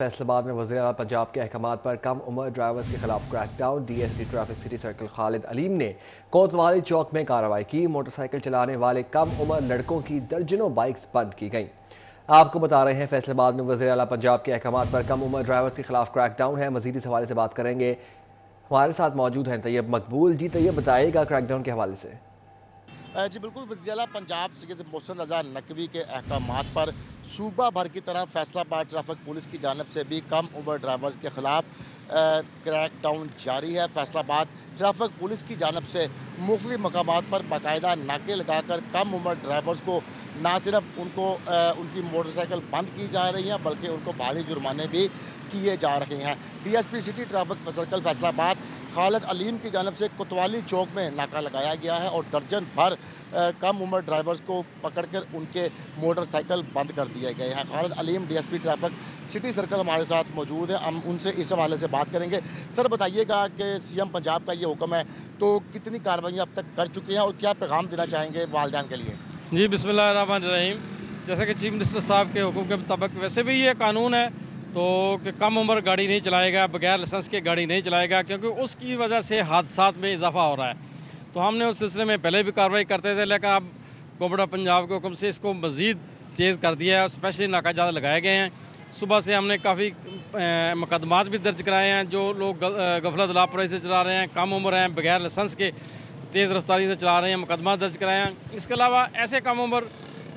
फैसलाबाद में वज़ीर-ए-आला पंजाब के अहकामात पर कम उम्र ड्राइवर्स के खिलाफ crackdown. DSP traffic city circle Khalid Aleem ने कोतवाली चौक में कार्रवाई की। मोटरसाइकिल चलाने वाले कम उम्र लड़कों की दर्जनों बाइक्स बंद की गई। आपको बता रहे हैं फैसलाबाद में वज़ीर-ए-आला पंजाब के अहकामात पर कम उम्र ड्राइवर्स के खिलाफ क्रैकडाउन है। मज़ीद इस हवाले से बात करेंगे, हमारे साथ मौजूद हैं तैयब मकबूल। जी तैयब, बताइएगा क्रैकडाउन के हवाले से। जी बिल्कुल, वज़ीर-ए-आला पंजाब सैयद मोहसिन रज़ा नकवी के अहकामात पर सूबा भर की तरह फैसलाबाद ट्रैफिक पुलिस की जानिब से भी कम उम्र ड्राइवर्स के खिलाफ क्रैकडाउन जारी है। फैसलाबाद ट्रैफिक पुलिस की जानिब से मुख्तलिफ मकामात पर बाकायदा नाके लगाकर कम उम्र ड्राइवर्स को ना सिर्फ उनकी मोटरसाइकिल बंद की जा रही है, बल्कि उनको भारी जुर्माने भी किए जा रहे हैं। DSP city traffic circle Faisalabad Khalid Aleem की जानिब से कोतवाली चौक में नाका लगाया गया है और दर्जन भर कम उम्र ड्राइवर्स को पकड़कर उनके मोटरसाइकिल बंद कर दिए गए हैं। Khalid Aleem DSP traffic city circle हमारे साथ मौजूद है, हम उनसे इस हवाले से बात करेंगे। सर बताइएगा कि सीएम पंजाब का ये हुक्म है, तो कितनी कार्रवाई अब तक कर चुके हैं और क्या पैगाम देना चाहेंगे वालिदैन के लिए? जी बिस्मिल्लाहिर्रहमानिर्रहीम। जैसे कि चीफ मिनिस्टर साहब के हुक्म के मुताबिक वैसे भी ये कानून है तो कि कम उम्र गाड़ी नहीं चलाएगा, बगैर लाइसेंस के गाड़ी नहीं चलाएगा, क्योंकि उसकी वजह से हादसात में इजाफा हो रहा है। तो हमने उस सिलसिले में पहले भी कार्रवाई करते थे, लेकिन अब गवर्नमेंट पंजाब के हुक्म से इसको मज़ीद तेज़ कर दिया है और स्पेशली नाका ज़्यादा लगाए गए हैं। सुबह से हमने काफ़ी मुकदमात भी दर्ज कराए हैं। जो लोग गफलत लापरवाही से चला रहे हैं, कम उम्र हैं, बगैर लाइसेंस के तेज़ रफ्तारी से चला रहे हैं, मुकदमा दर्ज कराए हैं। इसके अलावा ऐसे कम उम्र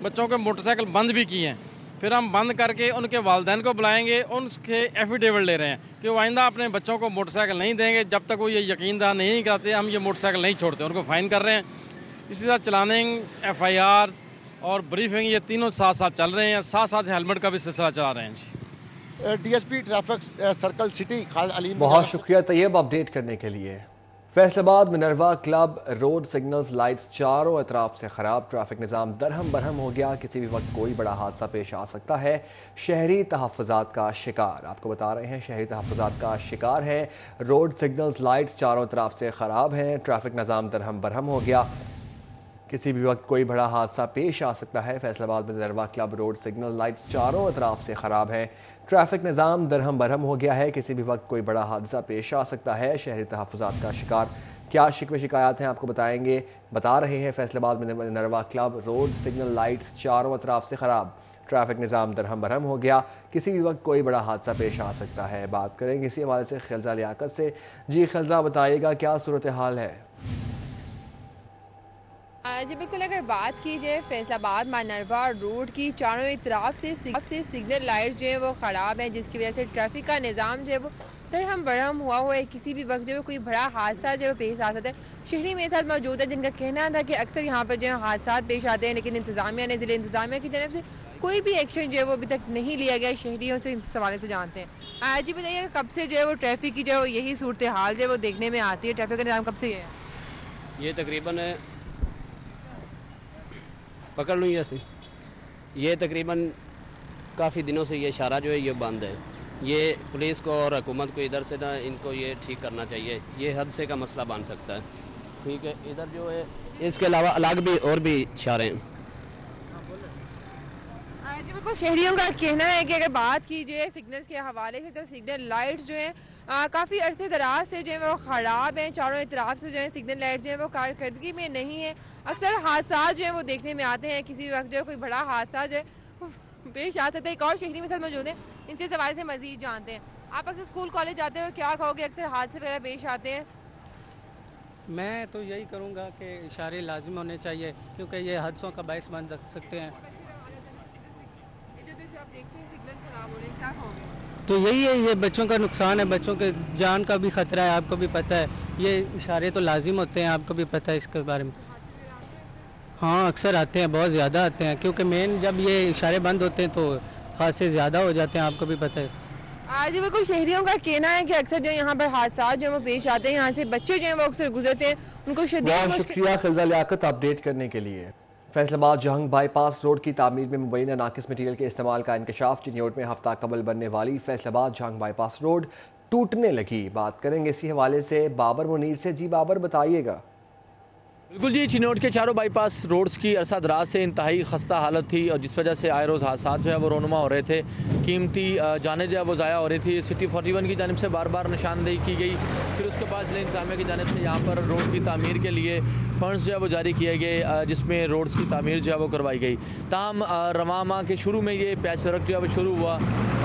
बच्चों के मोटरसाइकिल बंद भी किए हैं। फिर हम बंद करके उनके वालिदैन को बुलाएंगे, उनके एफिडेविट ले रहे हैं कि वो आइंदा अपने बच्चों को मोटरसाइकिल नहीं देंगे जब तक वो ये यकीनदार नहीं कराते हम ये मोटरसाइकिल नहीं छोड़ते, उनको फ़ाइन कर रहे हैं। इसी तरह चलानिंग, FIR और ब्रीफिंग, ये तीनों साथ साथ चल रहे हैं। साथ साथ हेलमेट का भी सिलसिला चला रहे हैं जी। DSP traffic circle city Khalid Aleem, बहुत शुक्रिया तैयब अपडेट करने के लिए। Faisalabad Minerva club road signals lights चारों अतराफ से खराब। ट्रैफिक निज़ाम दरहम बरहम हो गया, किसी भी वक्त कोई बड़ा हादसा पेश आ सकता है। शहरी तहफ़्फ़ुज़ात का शिकार, आपको बता रहे हैं शहरी तहफ़्फ़ुज़ात का शिकार है। रोड सिग्नल्स लाइट्स चारों तरफ से खराब हैं, ट्रैफिक निज़ाम दरहम बरहम हो गया, किसी भी वक्त कोई बड़ा हादसा पेश आ सकता है। फैसलाबाद में Minerva club road signal lights चारों अतराफ से खराब हैं, ट्रैफिक निज़ाम दरहम बरहम हो गया है, किसी भी वक्त कोई बड़ा हादसा पेश आ सकता है। शहरी तहफ़्फ़ुज़ात का शिकार, क्या शिकवे शिकायत हैं आपको बताएंगे, बता रहे हैं फैसलाबाद में Minerva club road signal lights चारों अतराफ से खराब, ट्रैफिक निज़ाम दरहम बरहम हो गया, किसी भी वक्त कोई बड़ा हादसा पेश आ सकता है। बात करेंगे इसी हवाले से खिलजा लियाकत से। जी खिलजा, बताइएगा क्या सूरत हाल है? जी बिल्कुल, अगर बात की जाए फैसलाबाद मानरवा रोड की, चारों तरफ से सिग्नल लाइट जो है वो ख़राब है, जिसकी वजह से ट्रैफिक का निज़ाम जो है वो दरहम बरहम हुआ है। किसी भी वक्त जो है कोई बड़ा हादसा जो है पेश आ सकता है। शहरी मेरे साथ मौजूद है जिनका कहना था कि अक्सर यहाँ पर जो है हादसा पेश आते हैं, लेकिन इंतजामिया ने, ज़िले इंतजामिया की जानब से कोई भी एक्शन जो है वो अभी तक नहीं लिया गया। शहरियों से इस हवाले से जानते हैं। जी बताइए, कब से जो है वो ट्रैफिक की जो यही सूरत हाल जो है वो देखने में आती है? ट्रैफिक का निज़ाम कब से है? ये तकरीबन पकड़ लूँ ऐसे, ये तकरीबन काफ़ी दिनों से ये इशारा जो है ये बंद है। ये पुलिस को और हुकूमत को इधर से ना इनको ये ठीक करना चाहिए, ये हादसे का मसला बन सकता है। ठीक है, इधर जो है इसके अलावा अलग भी और भी इशारे हैं। जी बिल्कुल, शहरियों का कहना है कि अगर बात की जाए सिग्नल्स के हवाले से, तो सिग्नल लाइट्स जो हैं काफ़ी अरसे दराज से जो है वो ख़राब हैं। चारों तरफ से जो है सिग्नल लाइट जो है वो कारकर्दगी में नहीं है। अक्सर हादसा जो है वो देखने में आते हैं, किसी भी वक्त जो है कोई बड़ा हादसा जो है पेश आ सकता है। एक और शहरी में साथ मौजूद है, इनसे इस हवाले से मजीद जानते हैं। आप अक्सर स्कूल कॉलेज जाते हो, क्या कहोगे, अक्सर हादसे वगैरह पेश आते हैं? मैं तो यही करूंगा कि इशारे लाजिम होने चाहिए, क्योंकि ये हादसों का बायस बन सकते हैं। आप देखते हैं सिग्नल खराब हो रहे हैं, क्या कहोगे? तो यही है, ये बच्चों का नुकसान है, बच्चों के जान का भी खतरा है, आपको भी पता है। ये इशारे तो लाजिम होते हैं, आपको भी पता है इसके बारे में। हाँ, अक्सर आते हैं, बहुत ज़्यादा आते हैं, क्योंकि मेन जब ये इशारे बंद होते हैं तो हादसे ज़्यादा हो जाते हैं, आपको भी पता है। आज बिल्कुल, शहरियों का कहना है कि अक्सर जो यहाँ पर हादसा जो है वो पेश आते हैं, यहाँ से बच्चे जो हैं वो अक्सर गुजरते हैं, उनको बहुत शुक्रिया खिलजा लियाकत अपडेट करने के लिए। फैसलाबाद जहंग बाईपास रोड की तामीर में मुबैना नाकिस मटीरियल के इस्तेमाल का इंकशाफ। चिन्योट में हफ्ता कबल बनने वाली फैसलाबाद जहंग बाईपास रोड टूटने लगी। बात करेंगे इसी हवाले से बाबर मुनीर से। जी बाबर, बताइएगा। बिल्कुल जी, चिनौट के चारों बाईपास रोड्स की अरसा दराज से इंतहाई खस्ता हालत थी और जिस वजह से आए रोज़ हादसा जो है वो रोनुमा हो रहे थे। कीमती जानें जो है वो ज़ाया हो रही थी। सिटी 41 की जानिब से बार बार निशानदेही की गई, फिर उसके बाद ज़िला इंतज़ामिया की जानिब से यहाँ पर रोड की तामीर के लिए फंड्स जो है वो जारी किए गए, जिसमें रोड्स की तामीर जो है वो करवाई गई। ताहम रवां माह के शुरू में ये पैच वर्क जो है वो शुरू हुआ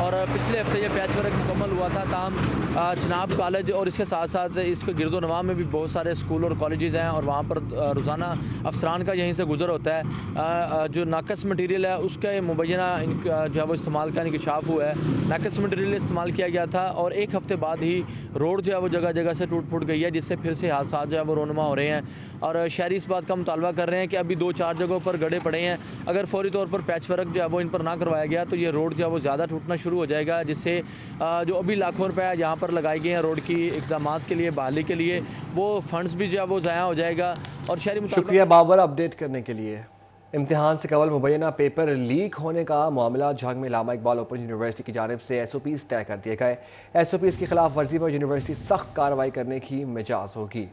और पिछले हफ्ते ये पैच वर्क मुकम्मल हुआ था। ताहम चिनाब कॉलेज और इसके साथ साथ इसके गिरदोनवा में भी बहुत सारे स्कूल और कॉलेजेस हैं और वहाँ पर रोज़ाना अफसरान का यहीं से गुजर होता है। जो नाकस मटीरियल है उसका मुबैना जो है वो इस्तेमाल का इंकशाफ हुआ है। नाकस मटीरियल इस्तेमाल किया गया था और एक हफ्ते बाद ही रोड जो है वो जगह जगह से टूट फूट गई है, जिससे फिर से हादसा जो है वो रोनुमा हो रहे हैं और शहरी इस बात का मुतालबा कर रहे हैं कि अभी 2-4 जगहों पर गड्ढे पड़े हैं। अगर फौरी तौर पर पैच वर्क जो है वो इन पर ना करवाया गया तो ये रोड जो है वो ज़्यादा टूटना शुरू हो जाएगा, जिससे जो अभी लाखों रुपए यहाँ पर लगाए गए हैं रोड की इक़दामात के लिए, बहाली के लिए, वो फंड्स भी जो है वो ज़ाया हो जाएगा। और शहरी शुक्रिया बाबर अपडेट करने के लिए। इम्तिहान से कबल मुबैना पेपर लीक होने का मामला झंग में इलामा इकबाल ओपन यूनिवर्सिटी की जानिब से SOPs तय कर दिए गए। SOPs की खिलाफ वर्जी पर यूनिवर्सिटी सख्त कार्रवाई करने की मिजाज होगी।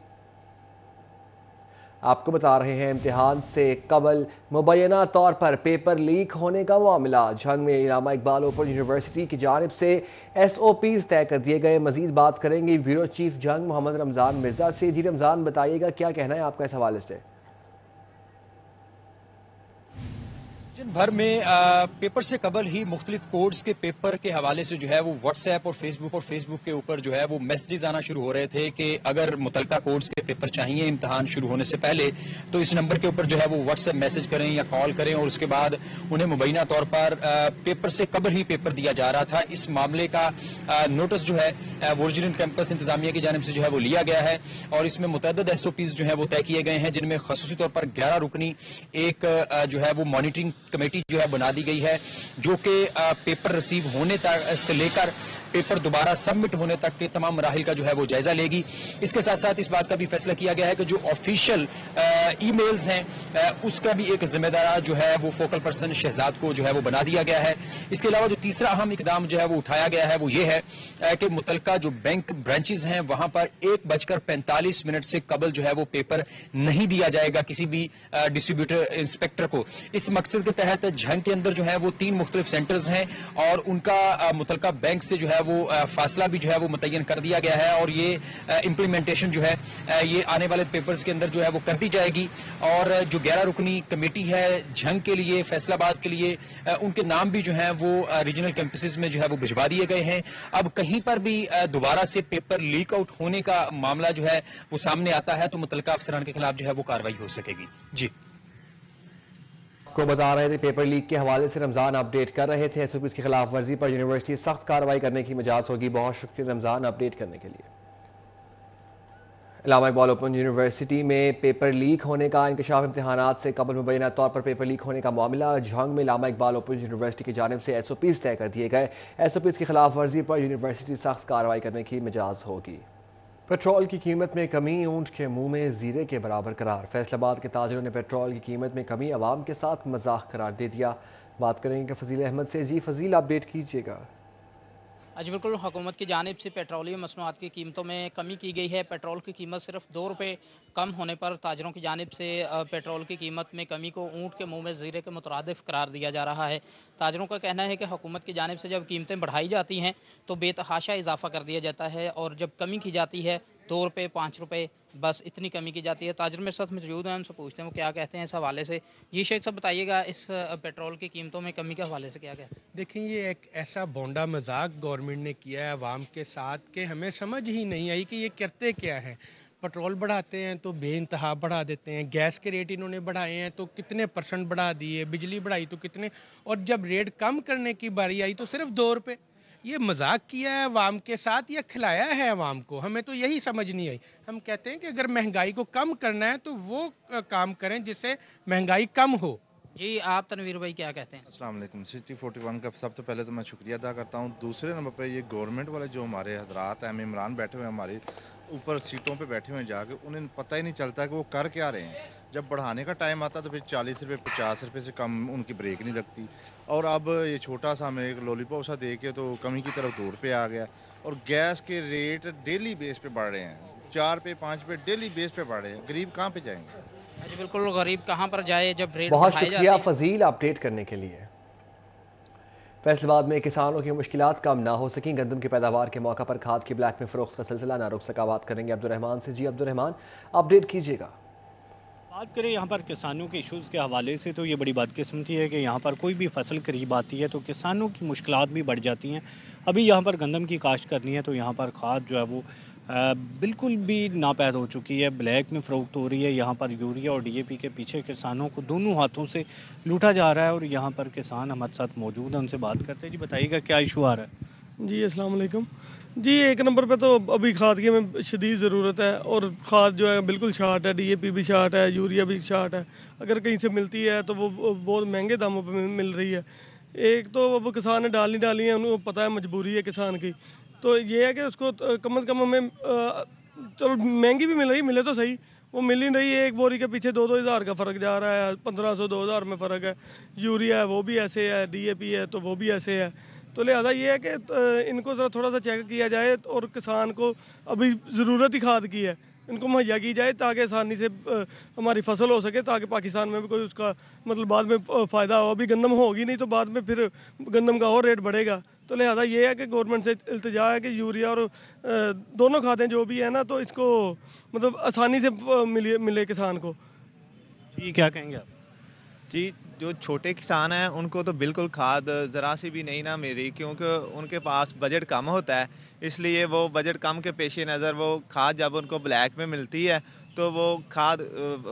आपको बता रहे हैं, इम्तिहान से कबल मुबैना तौर पर पेपर लीक होने का मामला झंग में इलामा इकबाल ओपन यूनिवर्सिटी की जानिब से SOPs तय कर दिए गए। मजीद बात करेंगे ब्यूरो चीफ झंग मोहम्मद रमजान मिर्जा से। जी रमजान, बताइएगा क्या कहना है आपका इस हवाले से। दिन भर में पेपर से कबल ही मुख्तलिफ कोड्स के पेपर के हवाले से जो है वो व्हाट्सएप और फेसबुक के ऊपर जो है वो मैसेजेस आना शुरू हो रहे थे कि अगर मुतलका कोड्स के पेपर चाहिए इम्तिहान शुरू होने से पहले तो इस नंबर के ऊपर जो है वो व्हाट्सएप मैसेज करें या कॉल करें और उसके बाद उन्हें मुबैना तौर पर पेपर से कबल ही पेपर दिया जा रहा था। इस मामले का नोटिस जो है वो ओरिजिनल कैंपस इंतजामिया की जानिब से जो है वो लिया गया है और इसमें मुतअद्दिद SOPs जो है वो तय किए गए हैं, जिनमें खसूसी तौर पर 11 रुकनी एक जो है वो मॉनिटरिंग कमेटी जो है बना दी गई है, जो कि पेपर रिसीव होने तक से लेकर पेपर दोबारा सबमिट होने तक के तमाम मराहिल का जो है वो जायजा लेगी। इसके साथ साथ इस बात का भी फैसला किया गया है कि जो ऑफिशियल ईमेल्स हैं उसका भी एक जिम्मेदार जो है वो फोकल पर्सन शहजाद को जो है वो बना दिया गया है। इसके अलावा जो तीसरा अहम इकदाम जो है वो उठाया गया है वो ये है कि मुतलका जो बैंक ब्रांचेज हैं वहां पर 1:45 से कबल जो है वो पेपर नहीं दिया जाएगा किसी भी डिस्ट्रीब्यूटर इंस्पेक्टर को। इस मकसद के तहत झंग के अंदर जो है वो 3 मुख्तलिफ सेंटर्स हैं और उनका मुतलका बैंक से जो है वो फासला भी जो है वो मुतय्यन कर दिया गया है और ये इंप्लीमेंटेशन जो है ये आने वाले पेपर्स के अंदर जो है वो कर दी जाएगी। और जो 11 रुकनी कमेटी है झंग के लिए, फैसलाबाद के लिए, उनके नाम भी जो है वो रीजनल कैंपसेस में जो है वो भिजवा दिए गए हैं। अब कहीं पर भी दोबारा से पेपर लीक आउट होने का मामला जो है वो सामने आता है तो मुतलका अफसरान के खिलाफ जो है वो कार्रवाई हो सकेगी। जी को बता रहे थे, पेपर लीक के हवाले से रमजान अपडेट कर रहे थे। SOPs की खिलाफ वर्जी पर यूनिवर्सिटी सख्त कार्रवाई करने की मिजाज होगी। बहुत शुक्रिया रमजान अपडेट करने के लिए। इलामा इकबाल ओपन यूनिवर्सिटी में पेपर लीक होने का इंकशाफ, इम्तिहानात से कबल मुबैना तौर पर पेपर लीक होने का मामला झंग में इलामा इकबाल ओपन यूनिवर्सिटी की जानिब से SOPs तय कर दिए गए। SOPs की खिलाफ वर्जी पर यूनिवर्सिटी सख्त कार्रवाई करने की मिजाज होगी। पेट्रोल की कीमत में कमी, ऊंट के मुंह में जीरे के बराबर करार। फैसलाबाद के ताजरों ने पेट्रोल की कीमत में कमी अवाम के साथ मजाक करार दे दिया। बात करेंगे फजील अहमद से। जी फजील, अपडेट कीजिएगा। जी बिल्कुल, हुकूमत की जानिब से पेट्रोलियम मसनूआत की कीमतों में कमी की गई है। पेट्रोल की कीमत सिर्फ 2 रुपये कम होने पर ताजरों की जानिब से पेट्रोल की कीमत में कमी को ऊँट के मुंह में जीरे के मुतरादिफ करार दिया जा रहा है। ताजरों का कहना है कि हुकूमत की जानिब से जब कीमतें बढ़ाई जाती हैं तो बेतहाशा इजाफा कर दिया जाता है और जब कमी की जाती है 2 रुपये 5 रुपये बस इतनी कमी की जाती है। ताजर मेरे साथ मौजूद हैं, उनसे पूछते हैं वो क्या कहते हैं इस हवाले से। जी शेख साहब, बताइएगा इस पेट्रोल की कीमतों में कमी के हवाले से क्या कहते हैं? देखिए, ये एक ऐसा बोंडा मजाक गवर्नमेंट ने किया है आवाम के साथ कि हमें समझ ही नहीं आई कि ये करते क्या है। पेट्रोल बढ़ाते हैं तो बेइंतहा बढ़ा देते हैं, गैस के रेट इन्होंने बढ़ाए हैं तो कितने % बढ़ा दिए, बिजली बढ़ाई तो कितने, और जब रेट कम करने की बारी आई तो सिर्फ 2 रुपये। ये मजाक किया है अवाम के साथ या खिलाया है अवाम को, हमें तो यही समझ नहीं आई। हम कहते हैं कि अगर महंगाई को कम करना है तो वो काम करें जिससे महंगाई कम हो। जी आप तनवीर भाई क्या कहते हैं? अस्सलाम वालेकुम। सिटी 41 का सबसे पहले तो मैं शुक्रिया अदा करता हूँ। दूसरे नंबर पर ये गवर्नमेंट वाले जो हमारे हजरात हैं, इमरान बैठे हुए हैं हमारे ऊपर सीटों पे बैठे हुए हैं जाके, उन्हें पता ही नहीं चलता कि वो कर क्या रहे हैं। जब बढ़ाने का टाइम आता तो फिर 40 रुपये 50 रुपये से कम उनकी ब्रेक नहीं लगती। और अब ये छोटा सा हमें एक लॉलीपॉप सा दे के तो कमी की तरफ 2 रुपये आ गया। और गैस के रेट डेली बेस पे बढ़ रहे हैं, 4 पे 5 पे डेली बेस पे बढ़ रहे हैं। गरीब कहाँ पे जाएंगे? जी बिल्कुल, गरीब कहाँ पर जाए जब रेट बहुत बढ़ाए शुक्रिया जाते हैं। फजील अपडेट करने के लिए। फैसलाबाद में किसानों की मुश्किलात कम ना हो सकी, गंदम की पैदावार के मौका पर खाद की ब्लैक में फरोख्त का सिलसिला ना रुक सका। बात करेंगे अब्दुर्रहमान से। जी अब्दुर्रहमान, अपडेट कीजिएगा। बात करें यहाँ पर किसानों के इश्यूज़ के हवाले से तो ये बड़ी बदकिस्मती है कि यहाँ पर कोई भी फसल करीब आती है तो किसानों की मुश्किलात भी बढ़ जाती हैं। अभी यहाँ पर गंदम की काश्त करनी है तो यहाँ पर खाद जो है वो बिल्कुल भी नापैद हो चुकी है, ब्लैक में फ़रोख्त हो रही है। यहाँ पर यूरिया और डीएपी के पीछे किसानों को दोनों हाथों से लूटा जा रहा है और यहाँ पर किसान हमारे साथ मौजूद हैं, उनसे बात करते हैं। जी बताइएगा क्या इशू आ रहा है? जी अस्सलाम वालेकुम। जी एक नंबर पे तो अभी खाद की हमें शदीद ज़रूरत है और खाद जो है बिल्कुल शार्ट है, डीएपी भी शार्ट है, यूरिया भी शार्ट है। अगर कहीं से मिलती है तो वो बहुत महंगे दामों पे मिल रही है। एक तो अब किसान ने डाली है, उनको पता है मजबूरी है किसान की, तो ये है कि उसको कम से कम हमें चलो महंगी भी मिल रही, मिले तो सही, वो मिल ही नहीं है। एक बोरी के पीछे 2-2 हज़ार का फ़र्क जा रहा है, 1500-2000 में फ़र्क है। यूरिया है वो भी ऐसे है, डीएपी है तो वो भी ऐसे है। तो लिहाजा ये है कि इनको ज़रा थोड़ा सा चेक किया जाए और किसान को अभी ज़रूरत ही खाद की है, इनको मुहैया की जाए ताकि आसानी से हमारी फसल हो सके, ताकि पाकिस्तान में भी कोई उसका मतलब बाद में फ़ायदा हो। अभी गंदम होगी नहीं तो बाद में फिर गंदम का और रेट बढ़ेगा। तो लिहाजा ये है कि गवर्नमेंट से इल्तिजा है कि यूरिया और दोनों खादें जो भी है ना, तो इसको मतलब आसानी से मिले किसान को। जी क्या कहेंगे आप? जी जो छोटे किसान हैं उनको तो बिल्कुल खाद ज़रा सी भी नहीं ना मिल रही, क्योंकि उनके पास बजट कम होता है, इसलिए वो बजट कम के पेश नज़र वो खाद जब उनको ब्लैक में मिलती है तो वो खाद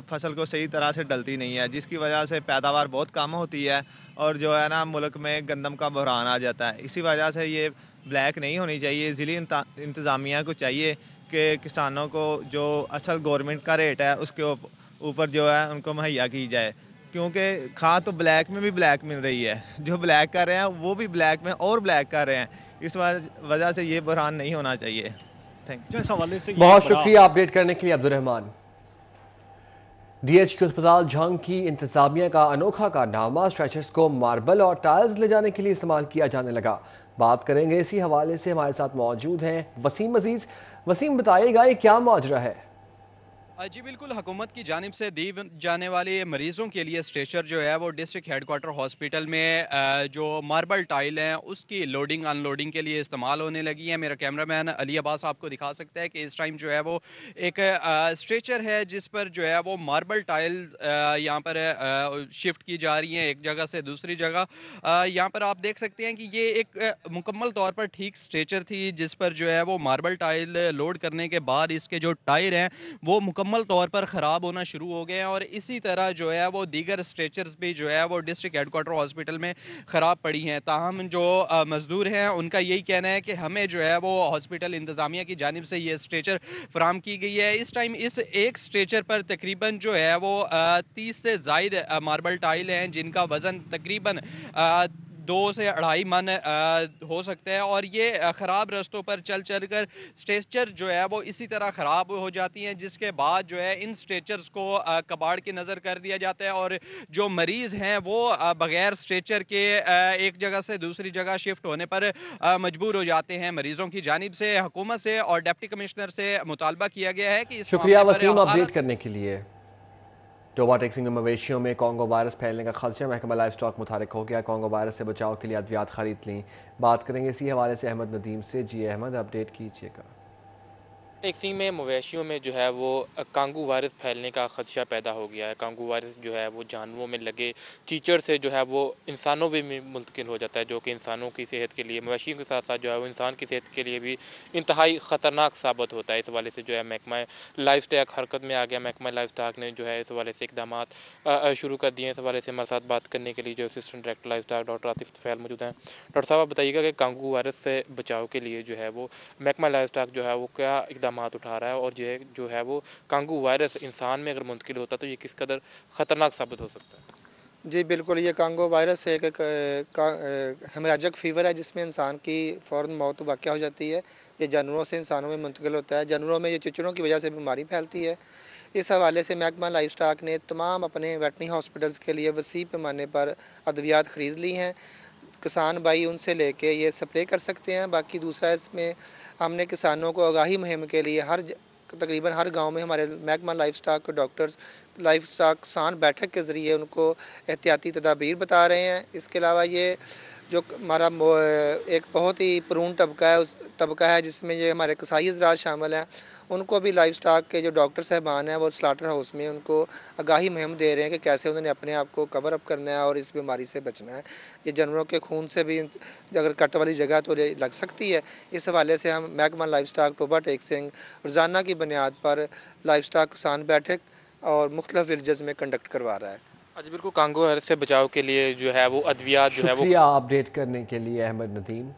फसल को सही तरह से डलती नहीं है, जिसकी वजह से पैदावार बहुत कम होती है और जो है ना मुल्क में गंदम का बहरान आ जाता है। इसी वजह से ये ब्लैक नहीं होनी चाहिए। ज़िली इंतज़ामिया को चाहिए कि किसानों को जो असल गवर्नमेंट का रेट है उसके ऊपर जो है उनको मुहैया की जाए, क्योंकि खाद तो ब्लैक में भी ब्लैक मिल रही है, जो ब्लैक कर रहे हैं वो भी ब्लैक में और ब्लैक कर रहे हैं। इस वजह से ये बहरान नहीं होना चाहिए। Thank you. इस हवाले से बहुत शुक्रिया अपडेट करने के लिए अब्दुर्रहमान। डीएचक्यू अस्पताल झंग की इंतजामिया का अनोखा कारनामा, स्ट्रेचर्स को मार्बल और टाइल्स ले जाने के लिए इस्तेमाल किया जाने लगा। बात करेंगे इसी हवाले से, हमारे साथ मौजूद हैं वसीम अजीज। वसीम बताइएगा ये क्या माजरा है? जी बिल्कुल, हुकूमत की जानिब से दी जाने वाले मरीजों के लिए स्ट्रेचर जो है वो डिस्ट्रिक्ट हेडक्वार्टर हॉस्पिटल में जो मार्बल टाइल हैं उसकी लोडिंग अनलोडिंग के लिए इस्तेमाल होने लगी है। मेरा कैमरामैन अली अब्बास आपको दिखा सकता है कि इस टाइम जो है वो एक स्ट्रेचर है जिस पर जो है वो मार्बल टाइल यहाँ पर शिफ्ट की जा रही हैं एक जगह से दूसरी जगह। यहाँ पर आप देख सकते हैं कि ये एक मुकम्मल तौर पर ठीक स्ट्रेचर थी जिस पर जो है वो मार्बल टाइल लोड करने के बाद इसके जो टायर हैं वो मुकम्मल तौर पर ख़राब होना शुरू हो गए हैं और इसी तरह जो है वो दीगर स्ट्रेचर्स भी जो है वो डिस्ट्रिक्ट हेडक्वार्टर हॉस्पिटल में ख़राब पड़ी हैं। ताहम जो मजदूर हैं उनका यही कहना है कि हमें जो है वो हॉस्पिटल इंतज़ामिया की जानिब से ये स्ट्रेचर फराम की गई है। इस टाइम इस एक स्ट्रेचर पर तकरीबन जो है वो 30 से ज़ायद मार्बल टाइल हैं जिनका वज़न तकरीबन 2 से 2.5 मन हो सकता है और ये ख़राब रास्तों पर चल कर स्ट्रेचर जो है वो इसी तरह ख़राब हो जाती हैं, जिसके बाद जो है इन स्ट्रेचर्स को कबाड़ की नज़र कर दिया जाता है और जो मरीज़ हैं वो बगैर स्ट्रेचर के एक जगह से दूसरी जगह शिफ्ट होने पर मजबूर हो जाते हैं। मरीज़ों की जानिब से हुकूमत से और डिप्टी कमिश्नर से मुतालबा किया गया है कि इस शुक्रिया वसीम अपडेट करने के लिए। टोबा टेक्सिंग में मवेशियों में कॉन्गो वायरस फैलने का खदशा, महकमा लाइव स्टॉक मुतारिक हो गया। कॉन्गो वायरस से बचाव के लिए अद्वियात खरीद ली। बात करेंगे इसी हवाले से अहमद नदीम से। जी अहमद, अपडेट कीजिएगा। टेक्सिंग में मवेशियों में जो है वो कांगू वायरस फैलने का खदशा पैदा हो गया है। कांगू वायरस जो है वो जानवरों में लगे चीचड़ से जो है वो इंसानों में मुंतकिल हो जाता है, जो कि इंसानों की सेहत के लिए, मवेशियों के साथ साथ जो है वो इंसान की सेहत के लिए भी इंतहाई ख़तरनाक साबित होता है। इस हवाले से जो है महकमा लाइफ स्टॉक हरकत में आ गया। महकमा लाइफ स्टॉक ने जो है इस हवाले से इकदाम शुरू कर दिए हैं। इस हवाले से हमारे साथ बात करने के लिए जो assistant director livestock doctor Atif Tufail मौजूद हैं। डॉक्टर साहब, आप बताइएगा कि कांगू वायरस से बचाव के लिए जो है वो महकमा लाइफ स्टॉक जो है वो क्या इकदाम उठा रहा है और जो है वो कांगू वायरस इंसान में अगर मुंतकिल होता तो ये किस कदर ख़तरनाक साबित हो सकता है? जी बिल्कुल, ये कांगो वायरस एक हेमराजिक फीवर है जिसमें इंसान की फ़ौरन मौत वाक़या हो जाती है। ये जानवरों से इंसानों में मुंतकिल होता है। जानवरों में ये चिचड़ों की वजह से बीमारी फैलती है। इस हवाले से महकमा लाइफ स्टॉक ने तमाम अपने वेटरनरी हॉस्पिटल्स के लिए वसी पैमाने पर अद्वियात ख़रीद ली हैं। किसान भाई उनसे लेके ये स्प्रे कर सकते हैं। बाकी दूसरा, इसमें हमने किसानों को आगाही मुहिम के लिए हर तकरीबन हर गांव में हमारे महकमा लाइफ स्टॉक के डॉक्टर्स लाइफ स्टॉक किसान बैठक के ज़रिए उनको एहतियाती तदाबीर बता रहे हैं। इसके अलावा ये जो हमारा एक बहुत ही प्रून तबका है जिसमें ये हमारे कसाई हज़रात शामिल हैं, उनको भी लाइफ स्टॉक के जो डॉक्टर साहबान हैं वो स्लाटर हाउस में उनको आगाही मुहिम दे रहे हैं कि कैसे उन्होंने अपने आप को कवर अप करना है और इस बीमारी से बचना है। ये जानवरों के खून से भी अगर कट वाली जगह तो लग सकती है। इस हवाले से हम महकमा लाइफ स्टॉक टोबा टेक सिंह रोज़ाना की बुनियाद पर लाइफ स्टॉक किसान बैठक और मुख्तलिफ विलेजेस में कंडक्ट करवा रहा है। आज बिल्कुल कांगो वायरस से बचाव के लिए जो है वो अद्वियात जो है वो शुक्रिया अपडेट करने के लिए Ahmad Nadeem.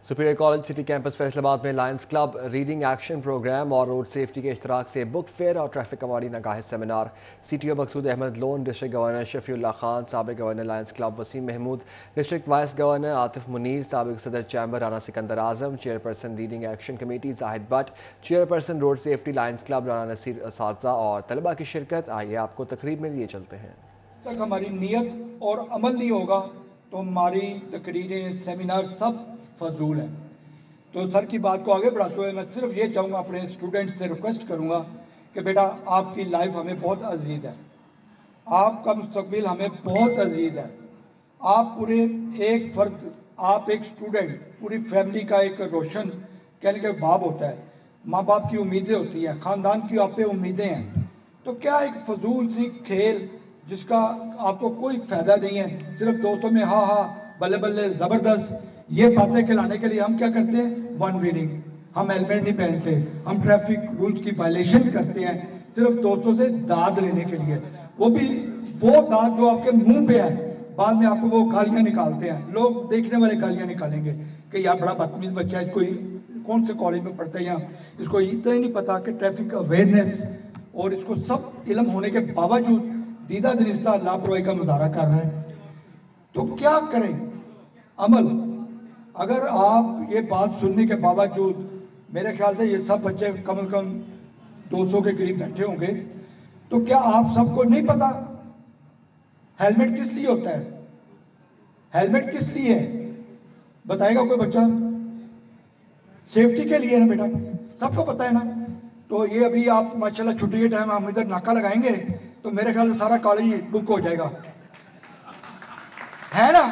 Superior college city campus Faisalabad में lions club reading action programme और रोड सेफ्टी के इश्तराक से बुक फेयर और ट्रैफिक कवानी नगाह seminar. CTO Maqsood Ahmad Lone, district governor Shafiullah Khan, साबिक governor lions club Waseem Mahmood, district vice governor Atif Munir, साबिक सदर chamber Rana Sikandar Azam, chairperson reading action committee Zahid Bhatt, chairperson road safety lions club Rana Naseer असातिज़ा और तलबा की शिरकत। आइए आपको तकरीब में लिए चलते हैं। तक हमारी नीयत और अमल नहीं होगा तो हमारी तकरीरें सेमिनार सब फजूल है। तो सर की बात को आगे बढ़ाते हुए मैं सिर्फ ये चाहूँगा, अपने स्टूडेंट्स से रिक्वेस्ट करूँगा कि बेटा आपकी लाइफ हमें बहुत अजीज है, आपका मुस्तकबिल हमें बहुत अजीज है। आप पूरे एक फर्द, आप एक स्टूडेंट, पूरी फैमिली का एक रोशन कहने के बाप होता है। माँ बाप की उम्मीदें होती हैं, ख़ानदान की आप पे उम्मीदें हैं। तो क्या एक फजूल सी खेल जिसका आपको कोई फ़ायदा नहीं है, सिर्फ दोस्तों में हाँ हाँ बल्ले बल्ले ज़बरदस्त ये बातें खिलाने के लिए हम क्या करते हैं, वन वीलिंग, हम हेलमेट नहीं पहनते, हम ट्रैफिक रूल्स की वायलेशन करते हैं सिर्फ दोस्तों से दाद लेने के लिए। वो भी वो दाद जो आपके मुंह पे है, बाद में आपको वो गालियां निकालते हैं, लोग देखने वाले गालियां निकालेंगे कि यार बड़ा बदतमीज बच्चा है, इसको कौन से कॉलेज में पढ़ता है, या इसको इतना ही नहीं पता कि ट्रैफिक अवेयरनेस, और इसको सब इल्म होने के बावजूद दीदा दरिस्ता लापरवाही का मुजाहरा कर रहे हैं। तो क्या करें अमल? अगर आप ये बात सुनने के बावजूद, मेरे ख्याल से ये सब बच्चे कम से कम 200 के करीब बैठे होंगे, तो क्या आप सबको नहीं पता हेलमेट किस लिए होता है? हेलमेट किस लिए है बताएगा कोई बच्चा? सेफ्टी के लिए है ना बेटा, सबको पता है ना। तो ये अभी आप माशाल्लाह छुट्टी के टाइम हम इधर नाका लगाएंगे तो मेरे ख्याल से सारा कॉलेज बुक हो जाएगा, है ना।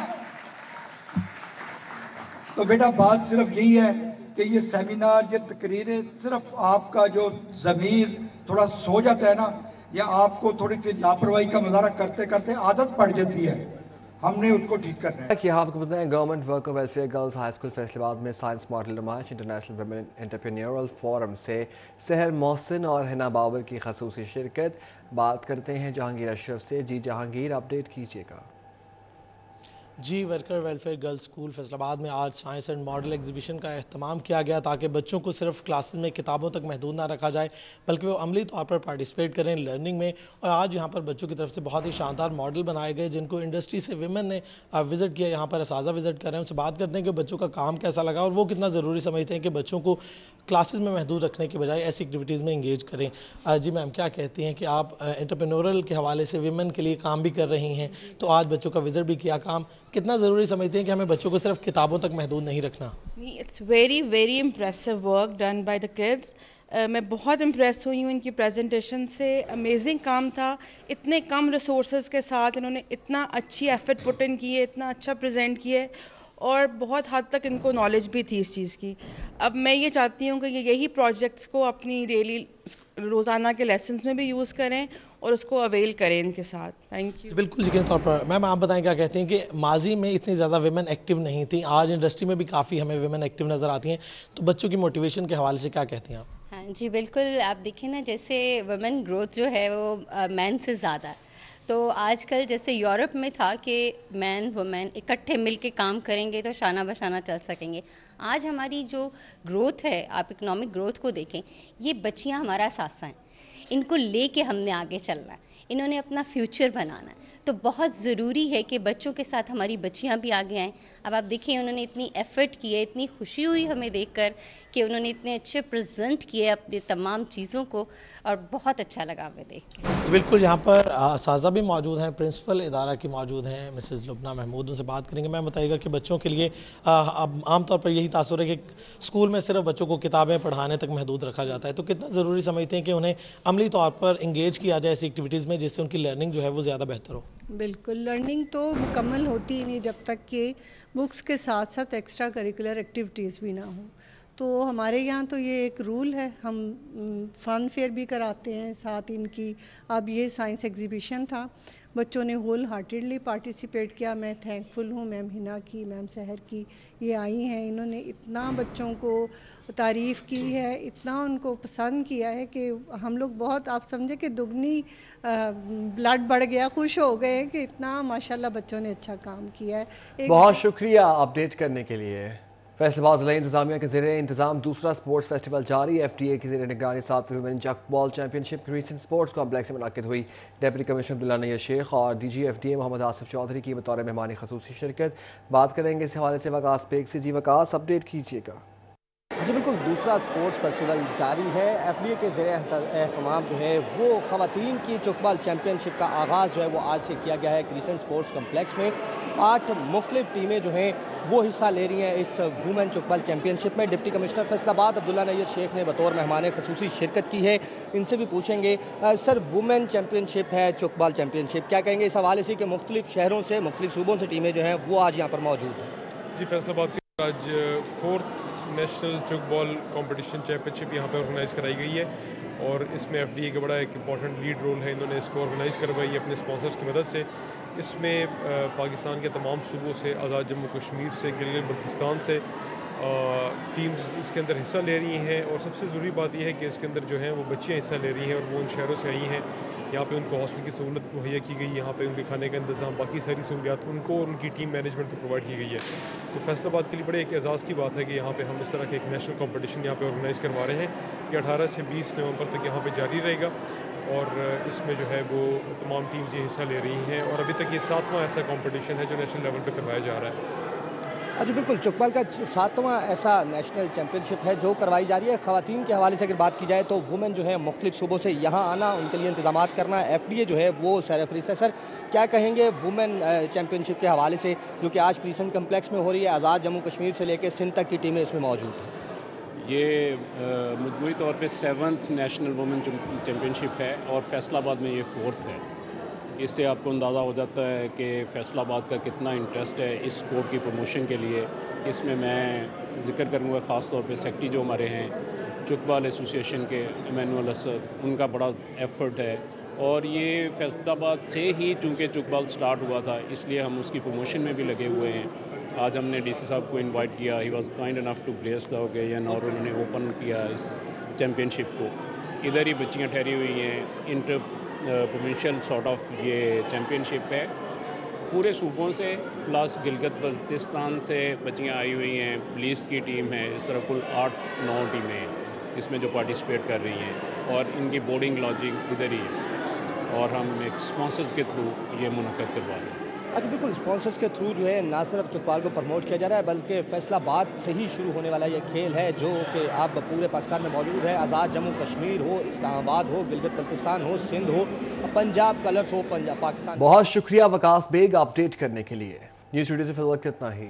तो बेटा बात सिर्फ यही है कि ये सेमिनार, ये तकरीरें, सिर्फ आपका जो ज़मीर थोड़ा सो जाता है ना, या आपको थोड़ी सी लापरवाही का मुजाहरा करते करते आदत पड़ जाती है, हमने उसको ठीक करना है। यहाँ आपको बताएं, government worker welfare girls high school Faisalabad में साइंस मॉडल नुमाइश इंटरनेशनल वुमेन एंटरप्रेन्योरल फोरम से सहर मोहसिन और हिना बाबर की खसूसी शिरकत। बात करते हैं जहांगीर अशरफ से। जी जहांगीर, अपडेट कीजिएगा। जी, worker welfare girls school Faisalabad में आज साइंस एंड मॉडल एग्जीबिशन का अहतमाम किया गया ताकि बच्चों को सिर्फ क्लासेस में किताबों तक महदूद ना रखा जाए बल्कि वो अमली तौर पर पार्टिसिपेट करें लर्निंग में। और आज यहाँ पर बच्चों की तरफ से बहुत ही शानदार मॉडल बनाए गए जिनको इंडस्ट्री से विमेन ने विजिट किया। यहाँ पर असाजा विजिट कर रहे हैं, उनसे बात करते हैं कि बच्चों का काम कैसा लगा और वो कितना ज़रूरी समझते हैं कि बच्चों को क्लासेस में महदूद रखने के बजाय ऐसी एक्टिविटीज़ में इंगेज करें। जी मैम, क्या कहती हैं कि आप एंटरप्रेन्योरल के हवाले से विमेन के लिए काम भी कर रही हैं, तो आज बच्चों का विजिट भी किया, काम कितना ज़रूरी समझते हैं कि हमें बच्चों को सिर्फ किताबों तक महदूद नहीं रखना? It's very very impressive work done by the kids. मैं बहुत इम्प्रेस हुई हूँ इनकी प्रेजेंटेशन से, अमेजिंग काम था। इतने कम रिसोर्सेज के साथ इन्होंने इतना अच्छी एफर्ट पुट इन की है, इतना अच्छा प्रेजेंट किया है और बहुत हद तक इनको नॉलेज भी थी इस चीज़ की। अब मैं ये चाहती हूँ कि यही प्रोजेक्ट्स को अपनी डेली रोज़ाना के लेसन्स में भी यूज़ करें और उसको अवेल करें इनके साथ। Thank you. बिल्कुल यकीनी तौर पर। मैम आप बताएं, क्या कहते हैं कि माजी में इतनी ज़्यादा विमेन एक्टिव नहीं थी, आज इंडस्ट्री में भी काफ़ी हमें विमेन एक्टिव नज़र आती हैं, तो बच्चों की मोटिवेशन के हवाले से क्या कहती हैं आप? हाँ जी बिल्कुल, आप देखिए ना, जैसे वुमेन ग्रोथ जो है वो मैन से ज़्यादा है। तो आजकल जैसे यूरोप में था कि मैन वुमेन इकट्ठे मिलके काम करेंगे तो शाना बशाना चल सकेंगे, आज हमारी जो ग्रोथ है, आप इकोनॉमिक ग्रोथ को देखें, ये बच्चियां हमारा सासा हैं, इनको लेके हमने आगे चलना है, इन्होंने अपना फ्यूचर बनाना है। तो बहुत ज़रूरी है कि बच्चों के साथ हमारी बच्चियां भी आगे आएँ। अब आप देखिए उन्होंने इतनी एफर्ट की है, इतनी खुशी हुई हमें देखकर कि उन्होंने इतने अच्छे प्रेजेंट किए अपने तमाम चीज़ों को, और बहुत अच्छा लगा हमें देख के। तो बिल्कुल यहाँ पर साजा भी मौजूद हैं, प्रिंसिपल इदारा की मौजूद हैं मिसेस लुबना महमूद, उनसे बात करेंगे। मैं बताइएगा कि बच्चों के लिए अब आमतौर पर यही तासुर है कि स्कूल में सिर्फ बच्चों को किताबें पढ़ाने तक महदूद रखा जाता है, तो कितना ज़रूरी समझते हैं कि उन्हें अमली तौर पर इंगेज किया जाए ऐसी एक्टिविटीज़ में जिससे उनकी लर्निंग जो है वो ज़्यादा बेहतर हो? बिल्कुल, लर्निंग तो मुकम्मल होती ही नहीं जब तक कि बुक्स के साथ साथ एक्स्ट्रा करिकुलर एक्टिविटीज़ भी ना हो। तो हमारे यहाँ तो ये एक रूल है, हम फन फेयर भी कराते हैं साथ इनकी। अब ये साइंस एग्जीबिशन था, बच्चों ने होल हार्टेडली पार्टिसिपेट किया। मैं थैंकफुल हूँ मैम हिना की, मैम सहर की, ये आई हैं, इन्होंने इतना बच्चों को तारीफ़ की है, इतना उनको पसंद किया है कि हम लोग बहुत, आप समझे कि दुगनी ब्लड बढ़ गया, खुश हो गए कि इतना माशाल्लाह बच्चों ने अच्छा काम किया है। बहुत शुक्रिया अपडेट करने के लिए। फैसलाबाद जिला इंतजामिया के ज़रिए इंतजाम दूसरा स्पोर्ट्स फेस्टिवल जारी। FTA की ज़रिए निगरानी 7वीं वुमेन जकबॉल चैंपियनशिप क्रिसेंट स्पोर्ट्स कॉम्प्लेक्स में मुनक़िद हुई। डिप्टी कमिश्नर अब्दुल्ला नैयर शेख और DG FTA मोहम्मद आसिफ चौधरी की बतौर मेहमान खसूसी शिरकत। बात करेंगे इस हवाले से वकास बेग से। जी वकास, अपडेट कीजिएगा। जी बिल्कुल, दूसरा स्पोर्ट्स फेस्टिवल जारी है। FTA के ज़रिए एहतमाम जो है वो ख़वातीन की चुकबॉल चैंपियनशिप का आगाज़ जो है वो आज से किया गया है क्रिसेंट स्पोर्ट्स कम्प्लेक्स में। 8 मुख्तलिफ टीमें जो हैं वो हिस्सा ले रही हैं इस वुमेन चुकबॉल चैंपियनशिप में। डिप्टी कमिश्नर फैसलाबाद अब्दुल्ला नैयर शेख ने बतौर मेहमान खसूसी शिरकत की है। इनसे भी पूछेंगे सर, वुमेन चैंपियनशिप है, चुकबॉल चैंपियनशिप, क्या कहेंगे इस हवाले से कि मुख्तलिफ शहरों से, मुख्तलिफ सूबों से टीमें जो हैं वो आज यहाँ पर मौजूद हैं? जी, फैसलाबाद की आज 4th नेशनल चुकबॉल कंपटीशन चैंपियनशिप यहाँ पे ऑर्गेनाइज़ कराई गई है और इसमें FTA का बड़ा एक इंपॉर्टेंट लीड रोल है। इन्होंने इसको ऑर्गेनाइज़ करवाई है अपने स्पॉन्सर्स की मदद से। इसमें पाकिस्तान के तमाम सूबों से, आज़ाद जम्मू कश्मीर से, गिलगित बल्तिस्तान से टीम्स इसके अंदर हिस्सा ले रही हैं। और सबसे ज़रूरी बात यह है कि इसके अंदर जो हैं वो बच्चियाँ हिस्सा ले रही हैं और वो उन शहरों से आई हैं। यहाँ पे उनको हॉस्टल की सहूलत मुहैया की गई, यहाँ पे उनके खाने का इंतज़ाम, बाकी सारी सहूलियात उनको और उनकी टीम मैनेजमेंट को प्रोवाइड की गई है। तो फैसलाबाद के लिए बड़े एक एजाज़ की बात है कि यहाँ पे हम इस तरह के एक नेशनल कॉम्पिटिशन यहाँ पे ऑर्गेनाइज़ करवा रहे हैं। ये 18 से 20 नवंबर तक यहाँ पे जारी रहेगा और इसमें जो है वो तमाम टीम्स ये हिस्सा ले रही हैं और अभी तक ये 7वां ऐसा कॉम्पिटिशन है जो नेशनल लेवल पर करवाया जा रहा है। जी बिल्कुल, चुकबॉल का 7वां ऐसा नेशनल चैंपियनशिप है जो करवाई जा रही है। ख़वातीन के हवाले से अगर बात की जाए तो वुमेन जो है मुख्तलिफ सूबों से यहाँ आना, उनके लिए इंतजाम करना, FTA जो है वो सैरफरीज है। सर, क्या कहेंगे वुमेन चैंपियनशिप के हवाले से जो कि आज क्रिसेंट कम्प्लेक्स में हो रही है? आज़ाद जम्मू कश्मीर से लेकर सिंध तक की टीमें इसमें मौजूद हैं। ये मजमूई तौर पे 7th नेशनल वुमेन चैम्पियनशिप है और फैसलाबाद में ये 4th है। इससे आपको अंदाज़ा हो जाता है कि फैसलाबाद का कितना इंटरेस्ट है इस स्पोर्ट की प्रमोशन के लिए। इसमें मैं जिक्र करूँगा ख़ास तौर पे सेक्रेटरी जो हमारे हैं चुकबॉल एसोसिएशन के, इमैनुअल असद, उनका बड़ा एफर्ट है। और ये फैसलाबाद से ही चूँकि चुकबॉल स्टार्ट हुआ था इसलिए हम उसकी प्रमोशन में भी लगे हुए हैं। आज हमने DC साहब को इनवाइट किया, ही was kind enough to bless the occasion और उन्होंने ओपन किया इस चैम्पियनशिप को। इधर ही बच्चियाँ ठहरी हुई हैं, इंटर प्रोविंशियल सॉर्ट ऑफ ये चैम्पियनशिप है। पूरे सूबों से प्लस गिलगित बल्तिस्तान से बच्चियाँ आई हुई हैं, पुलिस की टीम है, इस तरह कुल 8-9 टीमें हैं इसमें जो पार्टिसिपेट कर रही हैं और इनकी बोर्डिंग लॉजिंग इधर ही है और हम एक स्पॉन्सर्स के थ्रू ये मुनक़्क़द करवा रहे हैं। अच्छा बिल्कुल, स्पॉन्सर्स के थ्रू जो है ना सिर्फ चुकबॉल को प्रमोट किया जा रहा है बल्कि फैसलाबाद से ही शुरू होने वाला ये खेल है जो कि अब पूरे पाकिस्तान में मौजूद है। आज़ाद जम्मू कश्मीर हो, इस्लामाबाद हो, गिलगित बल्तिस्तान हो, सिंध हो, पंजाब कलर्स हो, पंजाब पाकिस्तान। बहुत शुक्रिया वकास बेग अपडेट करने के लिए। न्यूज़ स्टूडियो से फिलहाल इतना ही।